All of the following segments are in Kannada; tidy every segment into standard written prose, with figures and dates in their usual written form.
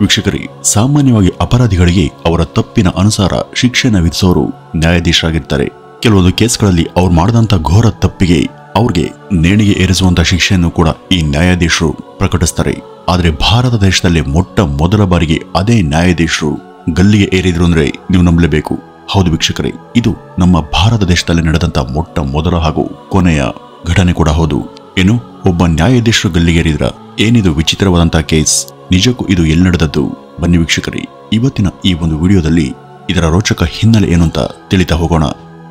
ವೀಕ್ಷಕರೇ, ಸಾಮಾನ್ಯವಾಗಿ ಅಪರಾಧಿಗಳಿಗೆ ಅವರ ತಪ್ಪಿನ ಅನುಸಾರ ಶಿಕ್ಷೆಯನ್ನು ವಿಧಿಸೋರು ನ್ಯಾಯಾಧೀಶರಾಗಿರ್ತಾರೆ. ಕೆಲವೊಂದು ಕೇಸ್ಗಳಲ್ಲಿ ಅವ್ರು ಮಾಡಿದಂತ ಘೋರ ತಪ್ಪಿಗೆ ಅವ್ರಿಗೆ ನೇಣಿಗೆ ಏರಿಸುವಂತ ಶಿಕ್ಷೆಯನ್ನು ಕೂಡ ಈ ನ್ಯಾಯಾಧೀಶರು ಪ್ರಕಟಿಸ್ತಾರೆ. ಆದ್ರೆ ಭಾರತ ದೇಶದಲ್ಲಿ ಮೊಟ್ಟ ಮೊದಲ ಬಾರಿಗೆ ಅದೇ ನ್ಯಾಯಾಧೀಶರು ಗಲ್ಲಿಗೆ ಏರಿದ್ರು ಅಂದ್ರೆ ನೀವು ನಂಬಲೇಬೇಕು. ಹೌದು ವೀಕ್ಷಕರೇ, ಇದು ನಮ್ಮ ಭಾರತ ದೇಶದಲ್ಲಿ ನಡೆದಂತ ಮೊಟ್ಟ ಮೊದಲ ಹಾಗೂ ಕೊನೆಯ ಘಟನೆ ಕೂಡ ಹೌದು. ಏನು, ಒಬ್ಬ ನ್ಯಾಯಾಧೀಶರು ಗಲ್ಲಿಗೇರಿದ್ರ? ಏನಿದು ವಿಚಿತ್ರವಾದಂತಹ ಕೇಸ್? ನಿಜಕ್ಕೂ ಇದು ಎಲ್ಲಿ ನಡೆದದ್ದು? ಬನ್ನಿ ವೀಕ್ಷಕರೇ, ಇವತ್ತಿನ ಈ ಒಂದು ವಿಡಿಯೋದಲ್ಲಿ ಇದರ ರೋಚಕ ಹಿನ್ನೆಲೆ ಏನು ಅಂತ ತಿಳಿತಾ ಹೋಗೋಣ.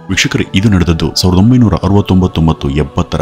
ವೀಕ್ಷಕರೇ, ಇದು ನಡೆದದ್ದು 1969 ಮತ್ತು 70ರ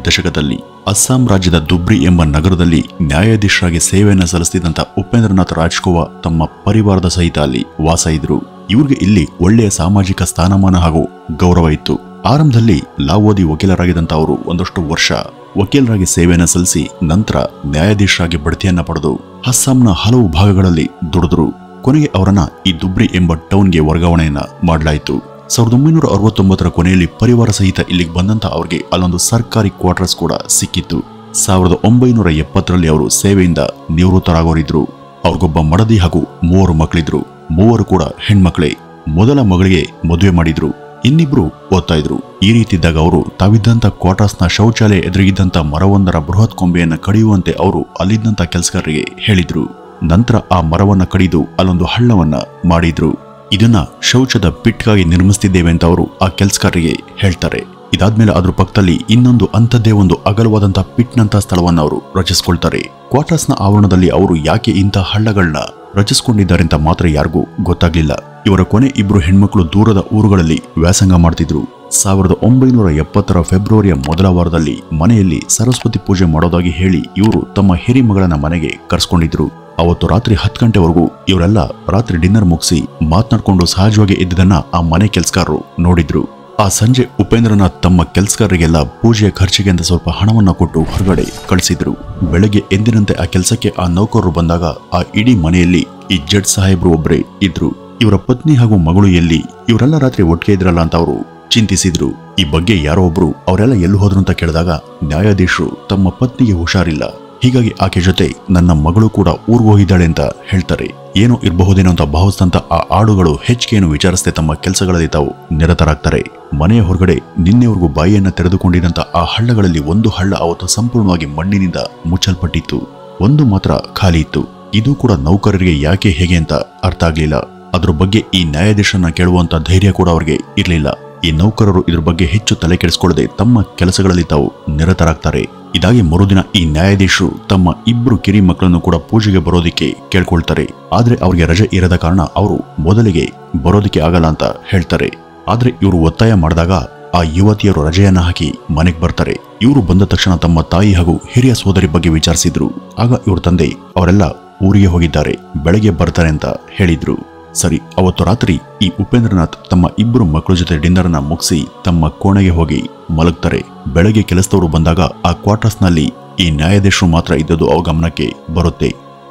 ದಶಕದಲ್ಲಿ ಅಸ್ಸಾಂ ರಾಜ್ಯದ ದುಬ್ರಿ ಎಂಬ ನಗರದಲ್ಲಿ ನ್ಯಾಯಾಧೀಶರಾಗಿ ಸೇವೆಯನ್ನು ಸಲ್ಲಿಸುತ್ತಿದ್ದಂತ ಉಪೇಂದ್ರನಾಥ್ ರಾಜ್ಕುಮಾರ್ ತಮ್ಮ ಪರಿವಾರದ ಸಹಿತ ಅಲ್ಲಿ ವಾಸ ಇದ್ರು. ಇವ್ರಿಗೆ ಇಲ್ಲಿ ಒಳ್ಳೆಯ ಸಾಮಾಜಿಕ ಸ್ಥಾನಮಾನ ಹಾಗೂ ಗೌರವ ಇತ್ತು. ಆರಂಭದಲ್ಲಿ ಲಾ ಓದಿ ವಕೀಲರಾಗಿದ್ದಂತ ಅವರು ಒಂದಷ್ಟು ವರ್ಷ ವಕೀಲರಾಗಿ ಸೇವೆಯನ್ನು ಸಲ್ಲಿಸಿ ನಂತರ ನ್ಯಾಯಾಧೀಶರಾಗಿ ಬಡ್ತಿಯನ್ನ ಪಡೆದು ಅಸ್ಸಾಂನ ಹಲವು ಭಾಗಗಳಲ್ಲಿ ದುಡಿದ್ರು. ಕೊನೆಗೆ ಅವರನ್ನ ಈ ದುಬ್ರಿ ಎಂಬ ಟೌನ್ಗೆ ವರ್ಗಾವಣೆಯನ್ನ ಮಾಡಲಾಯಿತು. 1969ರ ಕೊನೆಯಲ್ಲಿ ಪರಿವಾರ ಸಹಿತ ಇಲ್ಲಿಗೆ ಬಂದಂತ ಅವ್ರಿಗೆ ಅಲ್ಲೊಂದು ಸರ್ಕಾರಿ ಕ್ವಾರ್ಟರ್ಸ್ ಕೂಡ ಸಿಕ್ಕಿತ್ತು. 1970ರಲ್ಲಿ ಅವರು ಸೇವೆಯಿಂದ ನಿವೃತ್ತರಾಗೋರಿದ್ರು. ಅವ್ರಿಗೊಬ್ಬ ಮಡದಿ ಹಾಗೂ 3 ಮಕ್ಕಳಿದ್ರು. 3 ಕೂಡ ಹೆಣ್ಮಕ್ಳೇ. ಮೊದಲ ಮಗಳಿಗೆ ಮದುವೆ ಮಾಡಿದ್ರು, ಇನ್ನಿಬ್ರು ಓದ್ತಾ ಇದ್ರು. ಈ ರೀತಿದ್ದಾಗ ಅವರು ತಾವಿದ್ದಂತ ಕ್ವಾರ್ಟರ್ಸ್ನ ಶೌಚಾಲಯ ಎದುರಿಗಿದ್ದಂತ ಮರವೊಂದರ ಬೃಹತ್ ಕೊಂಬೆಯನ್ನ ಕಡಿಯುವಂತೆ ಅವರು ಅಲ್ಲಿದ್ದಂತ ಕೆಲಸಗಾರರಿಗೆ ಹೇಳಿದ್ರು. ನಂತರ ಆ ಮರವನ್ನ ಕಡಿದು ಅಲ್ಲೊಂದು ಹಳ್ಳವನ್ನ ಮಾಡಿದ್ರು. ಇದನ್ನ ಶೌಚದ ಪಿಟ್ಗಾಗಿ ನಿರ್ಮಿಸ್ತಿದ್ದೇವೆ ಅಂತ ಅವರು ಆ ಕೆಲಸಗಾರರಿಗೆ ಹೇಳ್ತಾರೆ. ಇದಾದ್ಮೇಲೆ ಅದ್ರ ಪಕ್ಕದಲ್ಲಿ ಇನ್ನೊಂದು ಅಂಥದ್ದೇ ಒಂದು ಅಗಲವಾದಂತ ಪಿಟ್ನಂತ ಸ್ಥಳವನ್ನ ಅವರು ರಚಿಸ್ಕೊಳ್ತಾರೆ. ಕ್ವಾರ್ಟರ್ಸ್ನ ಆವರಣದಲ್ಲಿ ಅವರು ಯಾಕೆ ಇಂಥ ಹಳ್ಳಗಳನ್ನ ರಚಿಸ್ಕೊಂಡಿದ್ದಾರೆ ಅಂತ ಮಾತ್ರ ಯಾರಿಗೂ ಗೊತ್ತಾಗ್ಲಿಲ್ಲ. ಇವರ ಕೊನೆ 2 ಹೆಣ್ಮಕ್ಳು ದೂರದ ಊರುಗಳಲ್ಲಿ ವ್ಯಾಸಂಗ ಮಾಡ್ತಿದ್ರು. 1970ರ ಫೆಬ್ರವರಿಯ ಮೊದಲ ವಾರದಲ್ಲಿ ಮನೆಯಲ್ಲಿ ಸರಸ್ವತಿ ಪೂಜೆ ಮಾಡೋದಾಗಿ ಹೇಳಿ ಇವರು ತಮ್ಮ ಹಿರಿಮಗಳನ್ನ ಮನೆಗೆ ಕರ್ಸ್ಕೊಂಡಿದ್ರು. ಅವತ್ತು ರಾತ್ರಿ 10 ಗಂಟೆವರೆಗೂ ಇವರೆಲ್ಲ ರಾತ್ರಿ ಡಿನ್ನರ್ ಮುಗಿಸಿ ಮಾತನಾಡ್ಕೊಂಡು ಸಹಜವಾಗಿ ಇದ್ದದನ್ನ ಆ ಮನೆ ಕೆಲಸಗಾರರು ನೋಡಿದ್ರು. ಆ ಸಂಜೆ ಉಪೇಂದ್ರನಾಥ್ ತಮ್ಮ ಕೆಲಸಗಾರರಿಗೆಲ್ಲ ಪೂಜೆಯ ಖರ್ಚಿಗೆ ಅಂತ ಸ್ವಲ್ಪ ಹಣವನ್ನ ಕೊಟ್ಟು ಹೊರಗಡೆ ಕಳಿಸಿದ್ರು. ಬೆಳಗ್ಗೆ ಎಂದಿನಂತೆ ಆ ಕೆಲಸಕ್ಕೆ ಆ ನೌಕರರು ಬಂದಾಗ ಆ ಇಡೀ ಮನೆಯಲ್ಲಿ ಈ ಜಡ್ ಸಾಹೇಬ್ರು ಒಬ್ಬರೇ ಇದ್ರು. ಇವರ ಪತ್ನಿ ಹಾಗೂ ಮಗಳು ಎಲ್ಲಿ? ಇವರೆಲ್ಲ ರಾತ್ರಿ ಒಟ್ಟಿಗೆ ಇದ್ರಲ್ಲ ಅಂತ ಅವರು ಚಿಂತಿಸಿದ್ರು. ಈ ಬಗ್ಗೆ ಯಾರೋ ಒಬ್ರು ಅವರೆಲ್ಲ ಎಲ್ಲಿ ಹೋದ್ರು ಅಂತ ಕೇಳಿದಾಗ ನ್ಯಾಯಾಧೀಶರು ತಮ್ಮ ಪತ್ನಿಗೆ ಹುಷಾರಿಲ್ಲ, ಹೀಗಾಗಿ ಆಕೆ ಜೊತೆ ನನ್ನ ಮಗಳು ಕೂಡ ಊರ್ಗ್ ಹೋಗಿದ್ದಾಳೆ ಅಂತ ಹೇಳ್ತಾರೆ. ಏನೋ ಇರಬಹುದೇನೋ ಅಂತ ಭಾವಿಸಿದಂತ ಆ ಆಡುಗಳು ಹೆಚ್ಚಿಗೇನು ವಿಚಾರಿಸದೆ ತಮ್ಮ ಕೆಲಸಗಳಲ್ಲಿ ತಾವು ನಿರತರಾಗ್ತಾರೆ. ಮನೆಯ ಹೊರಗಡೆ ನಿನ್ನೆವರೆಗೂ ಬಾಯಿಯನ್ನ ತೆರೆದುಕೊಂಡಿದ್ದಂತ ಆ ಹಳ್ಳಗಳಲ್ಲಿ ಒಂದು ಹಳ್ಳ ಅವತ್ತು ಸಂಪೂರ್ಣವಾಗಿ ಮಣ್ಣಿನಿಂದ ಮುಚ್ಚಲ್ಪಟ್ಟಿತ್ತು. ಒಂದು ಮಾತ್ರ ಖಾಲಿ ಇತ್ತು. ಇದು ಕೂಡ ನೌಕರರಿಗೆ ಯಾಕೆ ಹೇಗೆ ಅಂತ ಅರ್ಥ ಆಗ್ಲಿಲ್ಲ. ಅದ್ರ ಬಗ್ಗೆ ಈ ನ್ಯಾಯಾಧೀಶರನ್ನ ಕೇಳುವಂತ ಧೈರ್ಯ ಕೂಡ ಅವ್ರಿಗೆ ಇರ್ಲಿಲ್ಲ. ಈ ನೌಕರರು ಇದ್ರ ಬಗ್ಗೆ ಹೆಚ್ಚು ತಲೆ ಕೆಡಿಸಿಕೊಳ್ಳದೆ ತಮ್ಮ ಕೆಲಸಗಳಲ್ಲಿ ತಾವು ನಿರತರಾಗ್ತಾರೆ. ಇದಾಗಿ ಮರುದಿನ ಈ ನ್ಯಾಯಾಧೀಶರು ತಮ್ಮ 2 ಕಿರಿ ಮಕ್ಕಳನ್ನು ಕೂಡ ಪೂಜೆಗೆ ಬರೋದಿಕ್ಕೆ ಕೇಳ್ಕೊಳ್ತಾರೆ. ಆದ್ರೆ ಅವ್ರಿಗೆ ರಜೆ ಇರದ ಕಾರಣ ಅವರು ಮೊದಲಿಗೆ ಬರೋದಿಕ್ಕೆ ಆಗಲ್ಲ ಅಂತ ಹೇಳ್ತಾರೆ. ಆದ್ರೆ ಇವರು ಒತ್ತಾಯ ಮಾಡಿದಾಗ ಆ ಯುವತಿಯರು ರಜೆಯನ್ನ ಹಾಕಿ ಮನೆಗೆ ಬರ್ತಾರೆ. ಇವರು ಬಂದ ತಕ್ಷಣ ತಮ್ಮ ತಾಯಿ ಹಾಗೂ ಹಿರಿಯ ಸೋದರಿ ಬಗ್ಗೆ ವಿಚಾರಿಸಿದ್ರು. ಆಗ ಇವ್ರ ತಂದೆ ಅವರೆಲ್ಲ ಊರಿಗೆ ಹೋಗಿದ್ದಾರೆ, ಬೆಳಗ್ಗೆ ಬರ್ತಾರೆ ಅಂತ ಹೇಳಿದ್ರು. ಸರಿ, ಅವತ್ತು ರಾತ್ರಿ ಈ ಉಪೇಂದ್ರನಾಥ್ ತಮ್ಮ 2 ಮಕ್ಕಳ ಜೊತೆ ಡಿನ್ನರ್ನ ಮುಗಿಸಿ ತಮ್ಮ ಕೋಣೆಗೆ ಹೋಗಿ ಮಲಗ್ತಾರೆ. ಬೆಳಗ್ಗೆ ಕೆಲಸದವರು ಬಂದಾಗ ಆ ಕ್ವಾರ್ಟರ್ಸ್ನಲ್ಲಿ ಈ ನ್ಯಾಯಾಧೀಶರು ಮಾತ್ರ ಇದ್ದದ್ದು ಅವ್ರ ಗಮನಕ್ಕೆ ಬರುತ್ತೆ.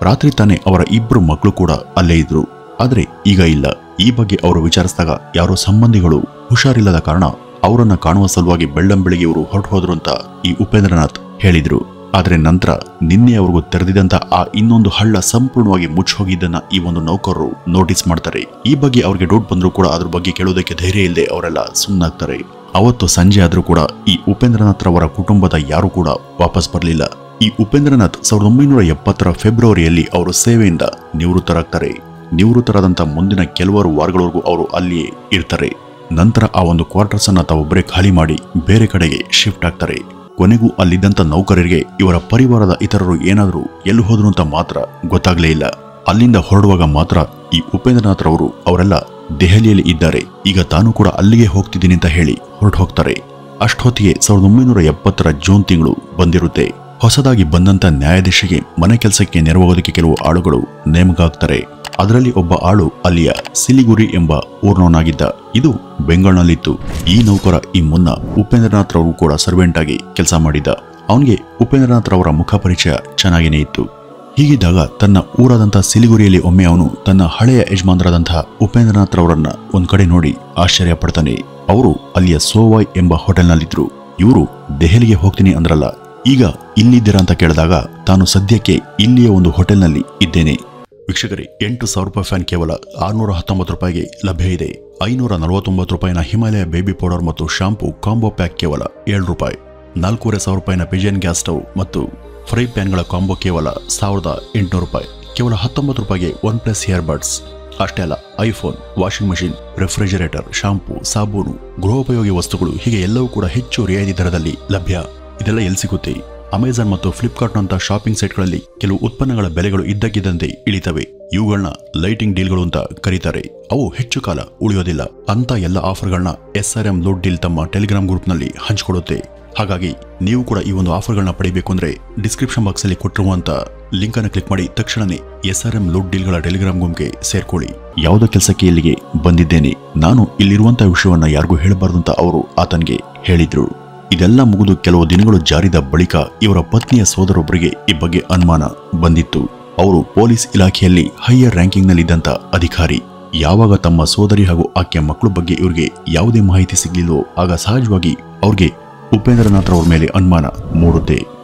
ರಾತ್ರಿ ತಾನೇ ಅವರ 2 ಮಕ್ಕಳು ಕೂಡ ಅಲ್ಲೇ ಇದ್ರು, ಆದ್ರೆ ಈಗ ಇಲ್ಲ. ಈ ಬಗ್ಗೆ ಅವರು ವಿಚಾರಿಸಿದಾಗ ಯಾರೋ ಸಂಬಂಧಿಗಳು ಹುಷಾರಿಲ್ಲದ ಕಾರಣ ಅವರನ್ನ ಕಾಣುವ ಸಲುವಾಗಿ ಬೆಳ್ಳಂಬೆಳಿಗ್ಗೆ ಇವರು ಹೊರಟು ಹೋದ್ರು ಅಂತ ಈ ಉಪೇಂದ್ರನಾಥ್ ಹೇಳಿದ್ರು. ಆದ್ರೆ ನಂತರ ನಿನ್ನೆಯವರೆಗೂ ತೆರೆದಿದ್ದಂತ ಆ ಇನ್ನೊಂದು ಹಳ್ಳ ಸಂಪೂರ್ಣವಾಗಿ ಮುಚ್ಚಿ ಹೋಗಿದ್ದನ್ನ ಈ ಒಂದು ನೌಕರರು ನೋಟಿಸ್ ಮಾಡ್ತಾರೆ. ಈ ಬಗ್ಗೆ ಅವ್ರಿಗೆ ಡೌಟ್ ಬಂದ್ರು ಕೂಡ ಅದ್ರ ಬಗ್ಗೆ ಕೇಳೋದಕ್ಕೆ ಧೈರ್ಯ ಇಲ್ಲದೆ ಅವರೆಲ್ಲ ಸುಮ್ಮನಾಗ್ತಾರೆ. ಅವತ್ತು ಸಂಜೆ ಆದ್ರೂ ಕೂಡ ಈ ಉಪೇಂದ್ರನಾಥ್ ರವರ ಕುಟುಂಬದ ಯಾರು ಕೂಡ ವಾಪಸ್ ಬರಲಿಲ್ಲ. ಈ ಉಪೇಂದ್ರನಾಥ್ 1970ರ ಫೆಬ್ರವರಿಯಲ್ಲಿ ಅವರು ಸೇವೆಯಿಂದ ನಿವೃತ್ತರಾಗ್ತಾರೆ. ನಿವೃತ್ತರಾದಂತ ಮುಂದಿನ ಕೆಲವಾರು ವಾರಗಳವರೆಗೂ ಅವರು ಅಲ್ಲಿಯೇ ಇರ್ತಾರೆ. ನಂತರ ಆ ಒಂದು ಕ್ವಾರ್ಟರ್ಸ್ ಅನ್ನ ತಾವೊಬ್ಬರೇ ಖಾಲಿ ಮಾಡಿ ಬೇರೆ ಕಡೆಗೆ ಶಿಫ್ಟ್ ಆಗ್ತಾರೆ. ಕೊನೆಗೂ ಅಲ್ಲಿದ್ದಂತ ನೌಕರರಿಗೆ ಇವರ ಪರಿವಾರದ ಇತರರು ಏನಾದರೂ ಎಲ್ಲಿ ಹೋದ್ರು ಅಂತ ಮಾತ್ರ ಗೊತ್ತಾಗ್ಲೇ ಇಲ್ಲ. ಅಲ್ಲಿಂದ ಹೊರಡುವಾಗ ಮಾತ್ರ ಈ ಉಪೇಂದ್ರನಾಥ್ ರವರು ಅವರೆಲ್ಲ ದೆಹಲಿಯಲ್ಲಿ ಇದ್ದಾರೆ, ಈಗ ತಾನು ಕೂಡ ಅಲ್ಲಿಗೆ ಹೋಗ್ತಿದ್ದೀನಿ ಅಂತ ಹೇಳಿ ಹೊರಟು ಹೋಗ್ತಾರೆ. ಅಷ್ಟೊತ್ತಿಗೆ 1970ರ ಜೂನ್ ತಿಂಗಳು ಬಂದಿರುತ್ತೆ. ಹೊಸದಾಗಿ ಬಂದಂತ ನ್ಯಾಯಾಧೀಶಿಗೆ ಮನೆ ಕೆಲಸಕ್ಕೆ ನೆರವಾಗೋದಕ್ಕೆ ಕೆಲವು ಆಳುಗಳು ನೇಮಕ ಆಗ್ತಾರೆ. ಅದರಲ್ಲಿ ಒಬ್ಬ ಆಳು ಅಲ್ಲಿಯ ಸಿಲಿಗುರಿ ಎಂಬ ಊರ್ನವನಾಗಿದ್ದ. ಇದು ಬೆಂಗಳೂರಿನಲ್ಲಿತ್ತು. ಈ ನೌಕರ ಈ ಮುನ್ನ ಉಪೇಂದ್ರನಾಥ್ ರವರು ಕೂಡ ಸರ್ವೆಂಟ್ ಆಗಿ ಕೆಲಸ ಮಾಡಿದ್ದ. ಅವನಿಗೆ ಉಪೇಂದ್ರನಾಥ್ ರವರ ಮುಖ ಪರಿಚಯ ಚೆನ್ನಾಗೇನೆ ಇತ್ತು. ಹೀಗಿದ್ದಾಗ ತನ್ನ ಊರಾದಂತಹ ಸಿಲಿಗುರಿಯಲ್ಲಿ ಒಮ್ಮೆ ಅವನು ತನ್ನ ಹಳೆಯ ಯಜಮಾನರಾದಂತಹ ಉಪೇಂದ್ರನಾಥ್ ರವರನ್ನ ಒಂದ್ ಕಡೆ ನೋಡಿ ಆಶ್ಚರ್ಯ ಪಡ್ತಾನೆ. ಅವರು ಅಲ್ಲಿಯ ಸೋವಾಯ್ ಎಂಬ ಹೋಟೆಲ್ನಲ್ಲಿದ್ರು. ಇವರು ದೆಹಲಿಗೆ ಹೋಗ್ತೀನಿ ಅಂದ್ರಲ್ಲ, ಈಗ ಇಲ್ಲಿದ್ದೀರಾ ಅಂತ ಕೇಳಿದಾಗ ತಾನು ಸದ್ಯಕ್ಕೆ ಇಲ್ಲಿಯ ಒಂದು ಹೋಟೆಲ್ನಲ್ಲಿ ಇದ್ದೇನೆ, ವೀಕ್ಷಕರೇ, 8,000 ರೂಪಾಯಿ ಫ್ಯಾನ್ ಕೇವಲ 619 ರೂಪಾಯಿಗೆ ಲಭ್ಯ ಇದೆ. 549 ರೂಪಾಯಿನ ಹಿಮಾಲಯ ಬೇಬಿ ಪೌಡರ್ ಮತ್ತು ಶಾಂಪೂ ಕಾಂಬೋ ಪ್ಯಾಕ್ ಕೇವಲ 7 ರೂಪಾಯಿ. 4,500 ರೂಪಾಯಿನ ಪಿಜಿಯನ್ ಗ್ಯಾಸ್ ಸ್ಟವ್ ಮತ್ತು ಫ್ರೈ ಪ್ಯಾನ್ಗಳ ಕಾಂಬೋ ಕೇವಲ 1,800 ರೂಪಾಯಿ. ಕೇವಲ 19 ರೂಪಾಯಿಗೆ OnePlus ಇಯರ್ಬಡ್ಸ್. ಅಷ್ಟೇ ಅಲ್ಲ, iPhone, washing machine, refrigerator, shampoo, ಸಾಬೂನು, ಗೃಹೋಪಯೋಗಿ ವಸ್ತುಗಳು ಹೀಗೆ ಎಲ್ಲವೂ ಕೂಡ ಹೆಚ್ಚು ರಿಯಾಯಿತಿ ದರದಲ್ಲಿ ಲಭ್ಯ. ಇದೆಲ್ಲ ಎಲ್ಲಿ ಸಿಗುತ್ತೆ? ಅಮೆಜಾನ್ ಮತ್ತು ಫ್ಲಿಪ್ಕಾರ್ಟ್ನಂತಹ ಶಾಪಿಂಗ್ ಸೈಟ್ಗಳಲ್ಲಿ ಕೆಲವು ಉತ್ಪನ್ನಗಳ ಬೆಲೆಗಳು ಇದ್ದಕ್ಕಿದ್ದಂತೆ ಇಳಿತವೆ. ಇವುಗಳನ್ನ ಲೈಟಿಂಗ್ ಡೀಲ್ಗಳು ಅಂತ ಕರೀತಾರೆ. ಅವು ಹೆಚ್ಚು ಕಾಲ ಉಳಿಯೋದಿಲ್ಲ. ಅಂತ ಎಲ್ಲ ಆಫರ್ಗಳನ್ನ SRM ಲೋಡ್ ಡೀಲ್ ತಮ್ಮ ಟೆಲಿಗ್ರಾಮ್ ಗ್ರೂಪ್ನಲ್ಲಿ ಹಂಚಿಕೊಳ್ಳುತ್ತೆ. ಹಾಗಾಗಿ ನೀವು ಕೂಡ ಈ ಒಂದು ಆಫರ್ಗಳನ್ನ ಪಡೆಯಬೇಕು ಅಂದ್ರೆ ಡಿಸ್ಕ್ರಿಪ್ಷನ್ ಬಾಕ್ಸ್ ಅಲ್ಲಿ ಕೊಟ್ಟಿರುವಂತ ಲಿಂಕ್ ಅನ್ನು ಕ್ಲಿಕ್ ಮಾಡಿ ತಕ್ಷಣನೇ SRM ಲೋಡ್ ಡೀಲ್ಗಳ ಟೆಲಿಗ್ರಾಮ್ ಗುಂಪಿಗೆ ಸೇರ್ಕೊಳ್ಳಿ. ಯಾವುದೋ ಕೆಲಸಕ್ಕೆ ಇಲ್ಲಿಗೆ ಬಂದಿದ್ದೇನೆ, ನಾನು ಇಲ್ಲಿರುವಂತಹ ವಿಷಯವನ್ನ ಯಾರಿಗೂ ಹೇಳಬಾರದು ಅಂತ ಅವರು ಆತನಿಗೆ ಹೇಳಿದ್ರು. ಇದೆಲ್ಲ ಮುಗಿದು ಕೆಲವು ದಿನಗಳು ಜಾರಿದ ಬಳಿಕ ಇವರ ಪತ್ನಿಯ ಸೋದರೊಬ್ಬರಿಗೆ ಈ ಬಗ್ಗೆ ಅನುಮಾನ ಬಂದಿತ್ತು. ಅವರು ಪೊಲೀಸ್ ಇಲಾಖೆಯಲ್ಲಿ ಹೈಯರ್ ರ್ಯಾಂಕಿಂಗ್ ನಲ್ಲಿದ್ದಂತ ಅಧಿಕಾರಿ. ಯಾವಾಗ ತಮ್ಮ ಸೋದರಿ ಹಾಗೂ ಆಕೆಯ ಮಕ್ಕಳ ಬಗ್ಗೆ ಇವರಿಗೆ ಯಾವುದೇ ಮಾಹಿತಿ ಸಿಗ್ಲಿಲ್ಲೋ ಆಗ ಸಹಜವಾಗಿ ಅವ್ರಿಗೆ ಉಪೇಂದ್ರನಾಥ್ ಅವರ ಮೇಲೆ ಅನುಮಾನ ಮೂಡುತ್ತೆ.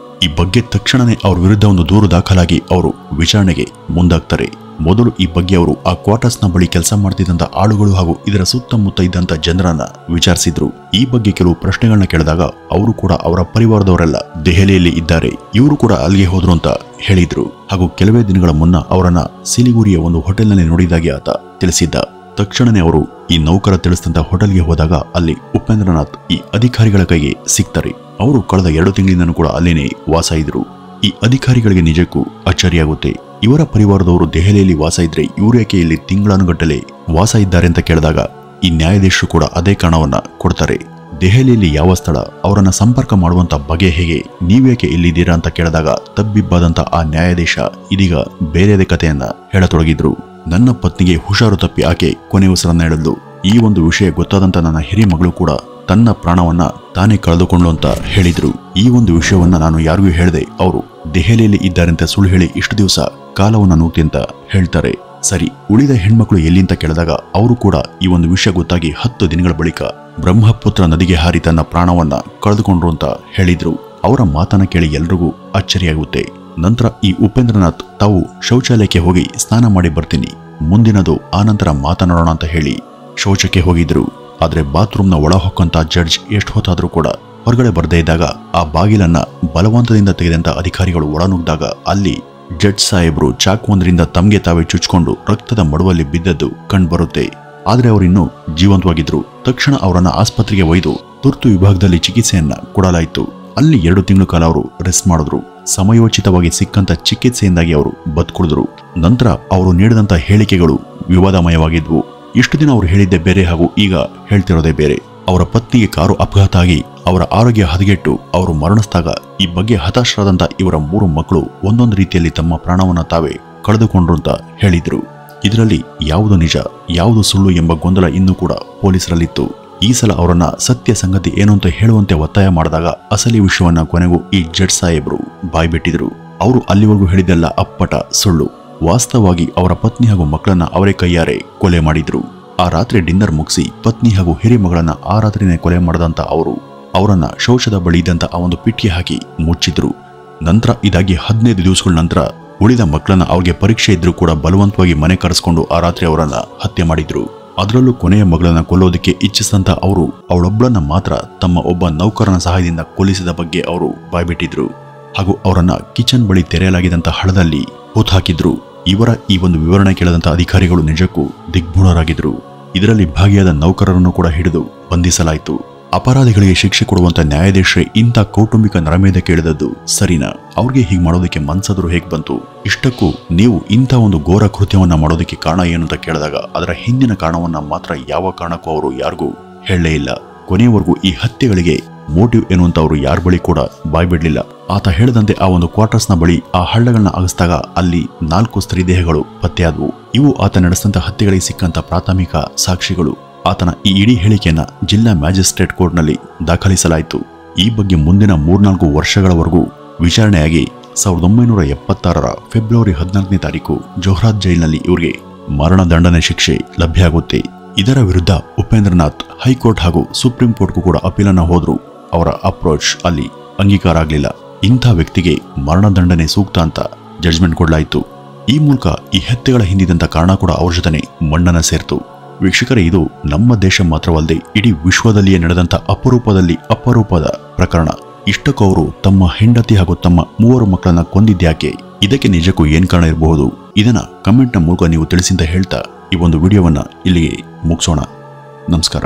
ಈ ಬಗ್ಗೆ ತಕ್ಷಣನೇ ಅವ್ರ ವಿರುದ್ಧ ಒಂದು ದೂರು ದಾಖಲಾಗಿ ಅವರು ವಿಚಾರಣೆಗೆ ಮುಂದಾಗ್ತಾರೆ. ಮೊದಲು ಈ ಬಗ್ಗೆ ಅವರು ಆ ಕ್ವಾರ್ಟರ್ಸ್ನ ಬಳಿ ಕೆಲಸ ಮಾಡ್ತಿದ್ದಂತ ಆಳುಗಳು ಹಾಗೂ ಇದರ ಸುತ್ತಮುತ್ತ ಇದ್ದಂತ ಜನರನ್ನ ವಿಚಾರಿಸಿದ್ರು. ಈ ಬಗ್ಗೆ ಕೆಲವು ಪ್ರಶ್ನೆಗಳನ್ನ ಕೇಳಿದಾಗ ಅವರು ಕೂಡ ಅವರ ಪರಿವಾರದವರೆಲ್ಲ ದೆಹಲಿಯಲ್ಲಿ ಇದ್ದಾರೆ, ಇವರು ಕೂಡ ಅಲ್ಲಿಗೆ ಹೋದ್ರು ಅಂತ ಹೇಳಿದ್ರು. ಹಾಗೂ ಕೆಲವೇ ದಿನಗಳ ಮುನ್ನ ಅವರನ್ನ ಸಿಲಿಗುರಿಯ ಒಂದು ಹೋಟೆಲ್ನಲ್ಲಿ ನೋಡಿದಾಗೆ ಆತ ತಿಳಿಸಿದ್ದ. ತಕ್ಷಣನೇ ಅವರು ಈ ನೌಕರ ತಿಳಿಸಿದಂತ ಹೋಟೆಲ್ಗೆ ಹೋದಾಗ ಅಲ್ಲಿ ಉಪೇಂದ್ರನಾಥ್ ಈ ಅಧಿಕಾರಿಗಳ ಕೈಗೆ ಸಿಗ್ತಾರೆ. ಅವರು ಕಳೆದ 2 ತಿಂಗಳಿಂದನೂ ಕೂಡ ಅಲ್ಲೇನೆ ವಾಸ ಇದ್ರು. ಈ ಅಧಿಕಾರಿಗಳಿಗೆ ನಿಜಕ್ಕೂ ಅಚ್ಚರಿಯಾಗುತ್ತೆ. ಇವರ ಪರಿವಾರದವರು ದೆಹಲಿಯಲ್ಲಿ ವಾಸ ಇದ್ರೆ ಇವರೇಕೆ ಇಲ್ಲಿ ತಿಂಗಳಾನುಗಟ್ಟಲೆ ವಾಸ ಇದ್ದಾರೆ ಅಂತ ಕೇಳಿದಾಗ ಈ ನ್ಯಾಯಾಧೀಶರು ಕೂಡ ಅದೇ ಕಾರಣವನ್ನ ಕೊಡ್ತಾರೆ. ದೆಹಲಿಯಲ್ಲಿ ಯಾವ ಸ್ಥಳ, ಅವರನ್ನ ಸಂಪರ್ಕ ಮಾಡುವಂತ ಬಗೆ ಹೇಗೆ, ನೀವೇಕೆ ಇಲ್ಲಿದ್ದೀರಾ ಅಂತ ಕೇಳಿದಾಗ ತಬ್ಬಿಬ್ಬಾದಂತ ಆ ನ್ಯಾಯಾಧೀಶ ಇದೀಗ ಬೇರೆದೇ ಕಥೆಯನ್ನ ಹೇಳತೊಡಗಿದ್ರು. ನನ್ನ ಪತ್ನಿಗೆ ಹುಷಾರು ತಪ್ಪಿ ಆಕೆ ಕೊನೆ ಉಸಿರನ್ನ ಹೇಳಲು. ಈ ಒಂದು ವಿಷಯ ಗೊತ್ತಾದಂತ ನನ್ನ ಹಿರಿಯ ಮಗಳು ಕೂಡ ತನ್ನ ಪ್ರಾಣವನ್ನ ತಾನೇ ಕಳೆದುಕೊಂಡು ಅಂತ ಹೇಳಿದ್ರು. ಈ ಒಂದು ವಿಷಯವನ್ನ ನಾನು ಯಾರಿಗೂ ಹೇಳದೆ ಅವರು ದೆಹಲಿಯಲ್ಲಿ ಇದ್ದಾರೆ ಅಂತ ಸುಳ್ಳು ಹೇಳಿ ಇಷ್ಟು ದಿವಸ ಕಾಲವನ್ನ ನೂತಿ ಅಂತ ಹೇಳ್ತಾರೆ. ಸರಿ, ಉಳಿದ ಹೆಣ್ಮಕ್ಳು ಎಲ್ಲಿ ಅಂತ ಕೇಳಿದಾಗ ಅವರು ಕೂಡ ಈ ಒಂದು ವಿಷಯ ಗೊತ್ತಾಗಿ 10 ದಿನಗಳ ಬಳಿಕ ಬ್ರಹ್ಮಪುತ್ರ ನದಿಗೆ ಹಾರಿ ತನ್ನ ಪ್ರಾಣವನ್ನ ಕಳೆದುಕೊಂಡ್ರು ಅಂತ ಹೇಳಿದ್ರು. ಅವರ ಮಾತನ್ನ ಕೇಳಿ ಎಲ್ರಿಗೂ ಅಚ್ಚರಿಯಾಗುತ್ತೆ. ನಂತರ ಈ ಉಪೇಂದ್ರನಾಥ್ ತಾವು ಶೌಚಾಲಯಕ್ಕೆ ಹೋಗಿ ಸ್ನಾನ ಮಾಡಿ ಬರ್ತೀನಿ, ಮುಂದಿನದು ಆನಂತರ ಮಾತನಾಡೋಣ ಅಂತ ಹೇಳಿ ಶೌಚಕ್ಕೆ ಹೋಗಿದ್ರು. ಆದ್ರೆ ಬಾತ್ರೂಮ್ನ ಒಳ ಹೊಕ್ಕಂತ ಜಡ್ಜ್ ಎಷ್ಟು ಹೊತ್ತಾದ್ರೂ ಕೂಡ ಹೊರಗಡೆ ಬರ್ದೇ ಇದ್ದಾಗ ಆ ಬಾಗಿಲನ್ನ ಬಲವಂತದಿಂದ ತೆಗೆದಂತ ಅಧಿಕಾರಿಗಳು ಒಳನುಗ್ದಾಗ ಅಲ್ಲಿ ಜಡ್ಜ್ ಸಾಹೇಬ್ರು ಚಾಕುವೊಂದರಿಂದ ತಮ್ಗೆ ತಾವೇ ಚುಚ್ಕೊಂಡು ರಕ್ತದ ಮಡುವಲ್ಲಿ ಬಿದ್ದದ್ದು ಕಂಡುಬರುತ್ತೆ. ಆದ್ರೆ ಅವರಿನ್ನೂ ಜೀವಂತವಾಗಿದ್ರು. ತಕ್ಷಣ ಅವರನ್ನ ಆಸ್ಪತ್ರೆಗೆ ಒಯ್ದು ತುರ್ತು ವಿಭಾಗದಲ್ಲಿ ಚಿಕಿತ್ಸೆಯನ್ನ ಕೊಡಲಾಯಿತು. ಅಲ್ಲಿ 2 ತಿಂಗಳ ಕಾಲ ಅವರು ರೆಸ್ಟ್ ಮಾಡಿದ್ರು. ಸಮಯೋಚಿತವಾಗಿ ಸಿಕ್ಕಂತ ಚಿಕಿತ್ಸೆಯಿಂದಾಗಿ ಅವರು ಬದುಕುಳಿದ್ರು. ನಂತರ ಅವರು ನೀಡಿದಂತ ಹೇಳಿಕೆಗಳು ವಿವಾದಮಯವಾಗಿದ್ವು. ಇಷ್ಟು ದಿನ ಅವರು ಹೇಳಿದ್ದೇ ಬೇರೆ ಹಾಗೂ ಈಗ ಹೇಳ್ತಿರೋದೇ ಬೇರೆ. ಅವರ ಪತ್ನಿಗೆ ಕಾರು ಅಪಘಾತ ಆಗಿ ಅವರ ಆರೋಗ್ಯ ಹದಗೆಟ್ಟು ಅವರು ಮರಣಿಸಿದಾಗ ಈ ಬಗ್ಗೆ ಹತಾಶರಾದಂತ ಇವರ 3 ಮಕ್ಕಳು ಒಂದೊಂದು ರೀತಿಯಲ್ಲಿ ತಮ್ಮ ಪ್ರಾಣವನ್ನ ತಾವೇ ಕಳೆದುಕೊಂಡ್ರು ಅಂತ ಹೇಳಿದ್ರು. ಇದರಲ್ಲಿ ಯಾವುದು ನಿಜ, ಯಾವುದು ಸುಳ್ಳು ಎಂಬ ಗೊಂದಲ ಇನ್ನೂ ಕೂಡ ಪೊಲೀಸರಲ್ಲಿತ್ತು. ಈ ಸಲ ಅವರನ್ನ ಸತ್ಯ ಸಂಗತಿ ಏನು ಅಂತ ಹೇಳುವಂತೆ ಒತ್ತಾಯ ಮಾಡಿದಾಗ ಅಸಲಿ ವಿಷಯವನ್ನ ಕೊನೆಗೂ ಈ ಜಡ್ಜ್ ಸಾಹೇಬ್ರು ಬಾಯ್ಬಿಟ್ಟಿದ್ರು. ಅವರು ಅಲ್ಲಿವರೆಗೂ ಹೇಳಿದ್ದೆಲ್ಲ ಅಪ್ಪಟ ಸುಳ್ಳು. ವಾಸ್ತವವಾಗಿ ಅವರ ಪತ್ನಿ ಹಾಗೂ ಮಕ್ಕಳನ್ನ ಅವರೇ ಕೈಯಾರೆ ಕೊಲೆ ಮಾಡಿದ್ರು. ಆ ರಾತ್ರಿ ಡಿನ್ನರ್ ಮುಗಿಸಿ ಪತ್ನಿ ಹಾಗೂ ಹಿರಿಯ ಮಗಳನ್ನ ಆ ರಾತ್ರಿನೇ ಕೊಲೆ ಮಾಡದಂತ ಅವರು ಅವರನ್ನ ಶೌಚದ ಬಳಿ ಇದ್ದಂತ ಆ ಒಂದು ಪಿಟ್ಟಿಗೆ ಹಾಕಿ ಮುಚ್ಚಿದ್ರು. ನಂತರ ಇದಾಗಿ 15 ದಿವಸಗಳ ನಂತರ ಉಳಿದ ಮಕ್ಕಳನ್ನ ಅವ್ರಿಗೆ ಪರೀಕ್ಷೆ ಇದ್ರೂ ಕೂಡ ಬಲವಂತವಾಗಿ ಮನೆ ಕರೆಸ್ಕೊಂಡು ಆ ರಾತ್ರಿ ಅವರನ್ನ ಹತ್ಯೆ ಮಾಡಿದ್ರು. ಅದರಲ್ಲೂ ಕೊನೆಯ ಮಗಳನ್ನ ಕೊಲ್ಲೋದಕ್ಕೆ ಇಚ್ಛಿಸಿದಂತ ಅವರು ಅವಳೊಬ್ಬಳನ್ನ ಮಾತ್ರ ತಮ್ಮ ಒಬ್ಬ ನೌಕರನ ಸಹಾಯದಿಂದ ಕೊಲ್ಲಿಸಿದ ಬಗ್ಗೆ ಅವರು ಬಾಯ್ಬಿಟ್ಟಿದ್ರು. ಹಾಗೂ ಅವರನ್ನ ಕಿಚನ್ ಬಳಿ ತೆರೆಯಲಾಗಿದ್ದಂತ ಹಳ್ಳದಲ್ಲಿ ಹೂತಾಕಿದ್ರು. ಇವರ ಈ ಒಂದು ವಿವರಣೆ ಕೇಳದಂತ ಅಧಿಕಾರಿಗಳು ನಿಜಕ್ಕೂ ದಿಗ್ಭ್ರಮರಾಗಿದ್ರು. ಇದರಲ್ಲಿ ಭಾಗಿಯಾದ ನೌಕರರನ್ನು ಕೂಡ ಹಿಡಿದು ಬಂಧಿಸಲಾಯಿತು. ಅಪರಾಧಿಗಳಿಗೆ ಶಿಕ್ಷೆ ಕೊಡುವಂತ ನ್ಯಾಯಾಧೀಶರೇ ಇಂಥ ಕೌಟುಂಬಿಕ ನರಮೇಧ ಕೇಳಿದದ್ದು ಸರಿನಾ? ಅವ್ರಿಗೆ ಹೀಗೆ ಮಾಡೋದಕ್ಕೆ ಮನ್ಸಾದ್ರೂ ಹೇಗೆ ಬಂತು? ಇಷ್ಟಕ್ಕೂ ನೀವು ಇಂಥ ಒಂದು ಘೋರ ಕೃತ್ಯವನ್ನ ಮಾಡೋದಕ್ಕೆ ಕಾರಣ ಏನು ಅಂತ ಕೇಳಿದಾಗ ಅದರ ಹಿಂದಿನ ಕಾರಣವನ್ನ ಮಾತ್ರ ಯಾವ ಕಾರಣಕ್ಕೂ ಅವರು ಯಾರಿಗೂ ಹೇಳಲೇ ಇಲ್ಲ. ಕೊನೆಯವರೆಗೂ ಈ ಹತ್ಯೆಗಳಿಗೆ ಮೋಟಿವ್ ಏನು ಅಂತ ಅವರು ಯಾರ ಬಳಿ ಕೂಡ ಬಾಯ್ಬಿಡ್ಲಿಲ್ಲ. ಆತ ಹೇಳಿದಂತೆ ಆ ಒಂದು ಕ್ವಾರ್ಟರ್ಸ್ನ ಬಳಿ ಆ ಹಳ್ಳಗಳನ್ನ ಅಗಸ್ದಾಗ ಅಲ್ಲಿ 4 ಸ್ತ್ರೀ ದೇಹಗಳು ಪತ್ತೆಯಾದವು. ಇವು ಆತ ನಡೆಸಿದಂತ ಹತ್ಯೆಗಳಿಗೆ ಸಿಕ್ಕಂತ ಪ್ರಾಥಮಿಕ ಸಾಕ್ಷಿಗಳು. ಆತನ ಈ ಇಡೀ ಹೇಳಿಕೆಯನ್ನ ಜಿಲ್ಲಾ ಮ್ಯಾಜಿಸ್ಟ್ರೇಟ್ ಕೋರ್ಟ್ನಲ್ಲಿ ದಾಖಲಿಸಲಾಯಿತು. ಈ ಬಗ್ಗೆ ಮುಂದಿನ 3-4 ವರ್ಷಗಳವರೆಗೂ ವಿಚಾರಣೆಯಾಗಿ 1976ರ ಫೆಬ್ರವರಿ 14ನೇ ತಾರೀಕು ಜೋಹ್ರಾತ್ ಜೈಲಿನಲ್ಲಿ ಇವರಿಗೆ ಮರಣದಂಡನೆ ಶಿಕ್ಷೆ ಲಭ್ಯ ಆಗುತ್ತೆ. ಇದರ ವಿರುದ್ಧ ಉಪೇಂದ್ರನಾಥ್ ಹೈಕೋರ್ಟ್ ಹಾಗೂ ಸುಪ್ರೀಂ ಕೋರ್ಟ್ಗೂ ಕೂಡ ಅಪೀಲನ್ನ ಹೋದ್ರು. ಅವರ ಅಪ್ರೋಚ್ ಅಲ್ಲಿ ಅಂಗೀಕಾರ ಆಗಲಿಲ್ಲ. ಇಂಥ ವ್ಯಕ್ತಿಗೆ ಮರಣದಂಡನೆ ಸೂಕ್ತ ಅಂತ ಜಡ್ಜ್ಮೆಂಟ್ ಕೊಡಲಾಯಿತು. ಈ ಮೂಲಕ ಈ ಹತ್ಯೆಗಳ ಹಿಂದಿದ್ದಂಥ ಕಾರಣ ಕೂಡ ಅವ್ರ ಜೊತೆನೆ ಮಣ್ಣನ್ನ ಸೇರ್ತು. ವೀಕ್ಷಕರೇ, ಇದು ನಮ್ಮ ದೇಶ ಮಾತ್ರವಲ್ಲದೆ ಇಡೀ ವಿಶ್ವದಲ್ಲಿಯೇ ನಡೆದಂಥ ಅಪರೂಪದ ಪ್ರಕರಣ. ಇಷ್ಟಕ್ಕೂ ಅವರು ತಮ್ಮ ಹೆಂಡತಿ ಹಾಗೂ ತಮ್ಮ 3 ಮಕ್ಕಳನ್ನ ಕೊಂದಿದ್ಯಾಕೆ? ಇದಕ್ಕೆ ನಿಜಕ್ಕೂ ಏನ್ ಕಾರಣ ಇರಬಹುದು? ಇದನ್ನ ಕಮೆಂಟ್ನ ಮೂಲಕ ನೀವು ತಿಳಿಸಿ ಅಂತ ಹೇಳ್ತಾ ಈ ಒಂದು ವಿಡಿಯೋವನ್ನ ಇಲ್ಲಿಗೆ ಮುಗಿಸೋಣ. ನಮಸ್ಕಾರ.